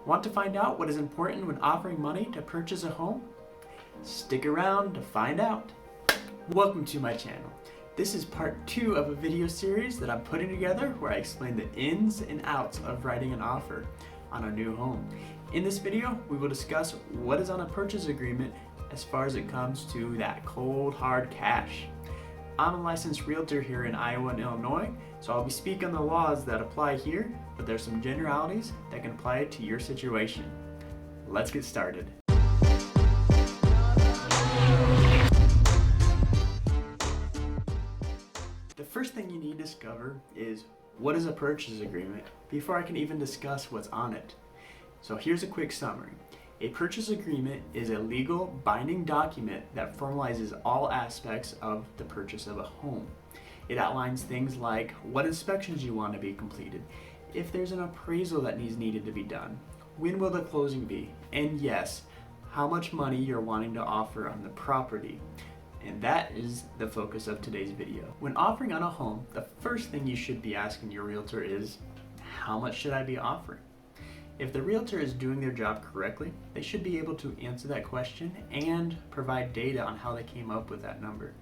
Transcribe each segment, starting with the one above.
Want to find out what is important when offering money to purchase a home? Stick around to find out. Welcome to my channel. This is part 2 of a video series that I'm putting together where I explain the ins and outs of writing an offer on a new home. In this video, we will discuss what is on a purchase agreement as far as it comes to that cold, hard cash. I'm a licensed realtor here in Iowa and Illinois, so I'll be speaking on the laws that apply here, but there's some generalities that can apply to your situation. Let's get started. The first thing you need to discover is what is a purchase agreement before I can even discuss what's on it. So here's a quick summary. A purchase agreement is a legal binding document that formalizes all aspects of the purchase of a home. It outlines things like what inspections you want to be completed, if there's an appraisal that needed to be done, when will the closing be, and yes, how much money you're wanting to offer on the property. And that is the focus of today's video. When offering on a home, the first thing you should be asking your realtor is, how much should I be offering? If the realtor is doing their job correctly, they should be able to answer that question and provide data on how they came up with that number.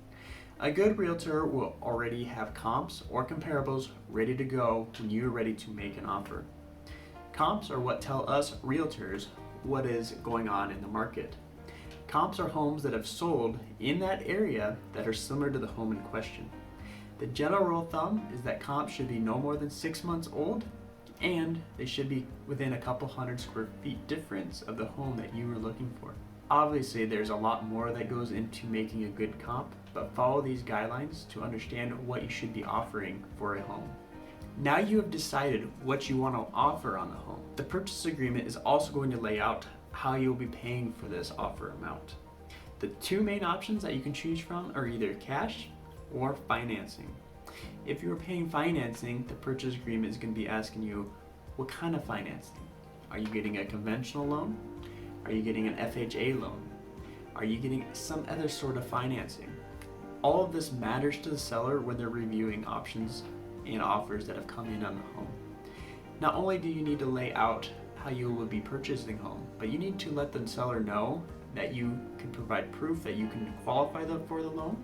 A good realtor will already have comps or comparables ready to go when you're ready to make an offer. Comps are what tell us realtors what is going on in the market. Comps are homes that have sold in that area that are similar to the home in question. The general rule of thumb is that comps should be no more than 6 months old, and they should be within a couple hundred square feet difference of the home that you were looking for. Obviously, there's a lot more that goes into making a good comp, but follow these guidelines to understand what you should be offering for a home. Now you have decided what you want to offer on the home. The purchase agreement is also going to lay out how you'll be paying for this offer amount. The two main options that you can choose from are either cash or financing. If you're paying financing, the purchase agreement is going to be asking you, what kind of financing? Are you getting a conventional loan? Are you getting an FHA loan? Are you getting some other sort of financing? All of this matters to the seller when they're reviewing options and offers that have come in on the home. Not only do you need to lay out how you will be purchasing home, but you need to let the seller know that you can provide proof that you can qualify for the loan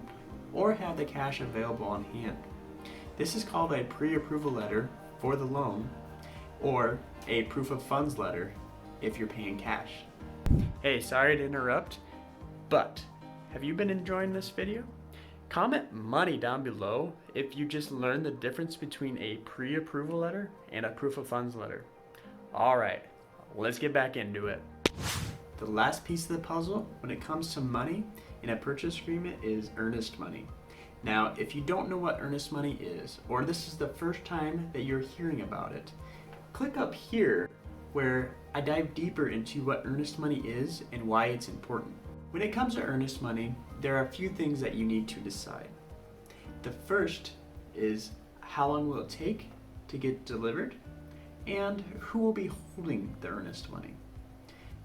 or have the cash available on hand. This is called a pre-approval letter for the loan or a proof of funds letter if you're paying cash. Hey, sorry to interrupt, but have you been enjoying this video? Comment money down below if you just learned the difference between a pre-approval letter and a proof of funds letter. Alright, let's get back into it. The last piece of the puzzle when it comes to money in a purchase agreement is earnest money. Now, if you don't know what earnest money is, or this is the first time that you're hearing about it, click up here where I dive deeper into what earnest money is and why it's important. When it comes to earnest money, there are a few things that you need to decide. The first is how long will it take to get delivered, and who will be holding the earnest money.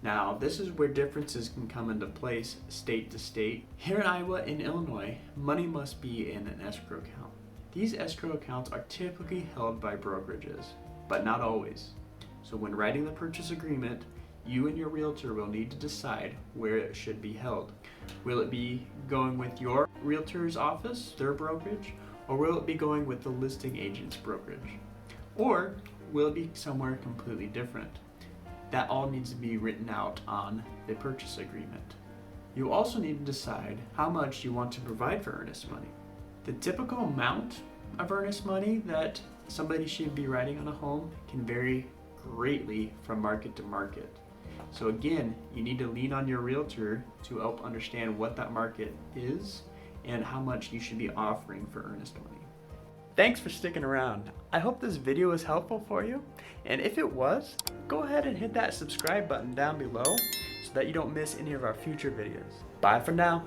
Now, this is where differences can come into place state to state. Here in Iowa and Illinois, money must be in an escrow account. These escrow accounts are typically held by brokerages, but not always. So when writing the purchase agreement, you and your realtor will need to decide where it should be held. Will it be going with your realtor's office, their brokerage, or will it be going with the listing agent's brokerage? Or will it be somewhere completely different? That all needs to be written out on the purchase agreement. You also need to decide how much you want to provide for earnest money. The typical amount of earnest money that somebody should be writing on a home can vary greatly from market to market. So again, you need to lean on your realtor to help understand what that market is and how much you should be offering for earnest money. Thanks for sticking around. I hope this video was helpful for you, and if it was, go ahead and hit that subscribe button down below so that you don't miss any of our future videos. Bye for now.